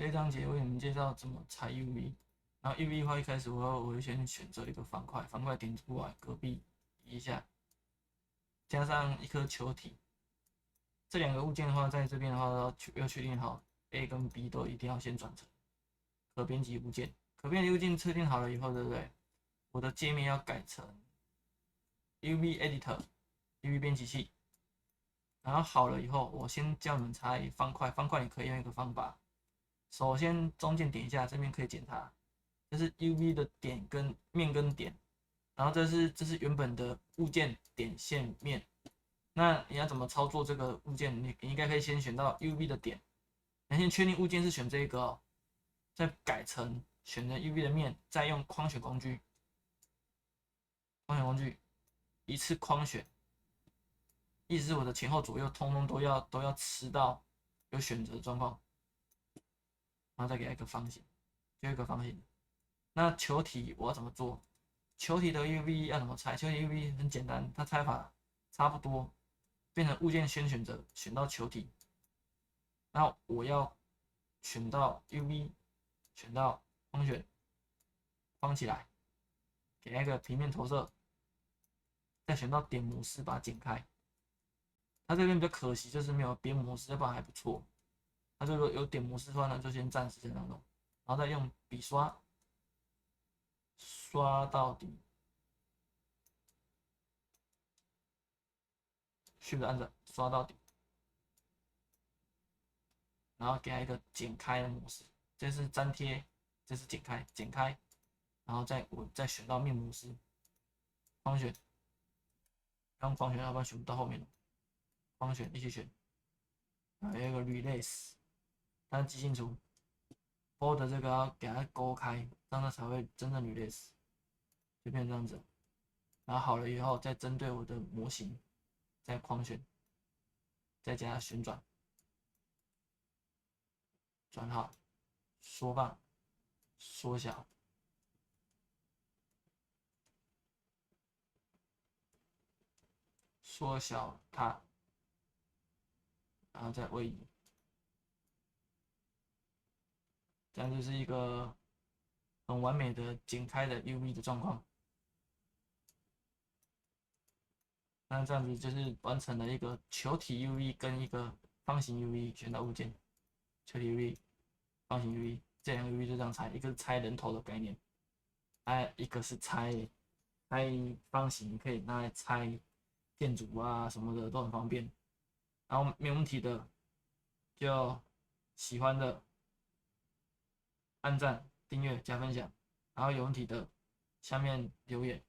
这一章节为你们介绍怎么拆 UV。然后 UV 的话，一开始我会先选择一个方块，方块点出来，隔壁移一下，加上一颗球体。这两个物件的话，在这边的话要确定好 A 跟 B 都一定要先转成可编辑物件。可编辑物件确定好了以后，对不对？我的界面要改成 UV Editor、UV 编辑器。然后好了以后，我先叫你们拆方块，方块你可以用一个方法。首先中间点一下，这边可以检查，这是 UV 的点跟面跟点，然后这是原本的物件点线面。那你要怎么操作这个物件？你应该可以先选到 UV 的点，你先确定物件是选这个哦，再改成选择 UV 的面，再用框选工具，一次框选，意思是我的前后左右通通都要吃到有选择的状况，然后再给它一个方形，就一个方形。那球体我要怎么做？球体的 UV 要怎么拆？球体 UV 很简单，它拆法差不多，变成物件先选择选到球体，然后我要选到 UV， 选到框选，框起来，给它一个平面投射，再选到点模式把它剪开。它这边比较可惜，就是没有边模式，要不然还不错。它这个有点模式的话呢，就先暂时先当中，然后再用笔刷刷到底，Shift 按着刷到底，然后给它一个剪开的模式，这是粘贴，这是剪开，剪开，然后我再选到面模式，框选，用框选，要不然选不到后面了，框选一起选，还有一个 Release， 但是记清楚 ，Border 这个要给它勾开，这样它才会真正 Release， 就变成这样子。然后好了以后，再针对我的模型，再框选，再加旋转，转好，缩放，缩小，缩小它，然后再位移，这样就是一个很完美的剪开的 UV 的状况。那这样子就是完成了一个球体 UV 跟一个方形 UV 选到物件，球体 UV、方形 UV， 这两个 UV 就这样拆，一个是拆人头的概念，一个是拆方形，可以拿来拆建筑啊什么的都很方便。然后没问题的就喜欢的按赞、订阅、加分享，然后有问题的下面留言。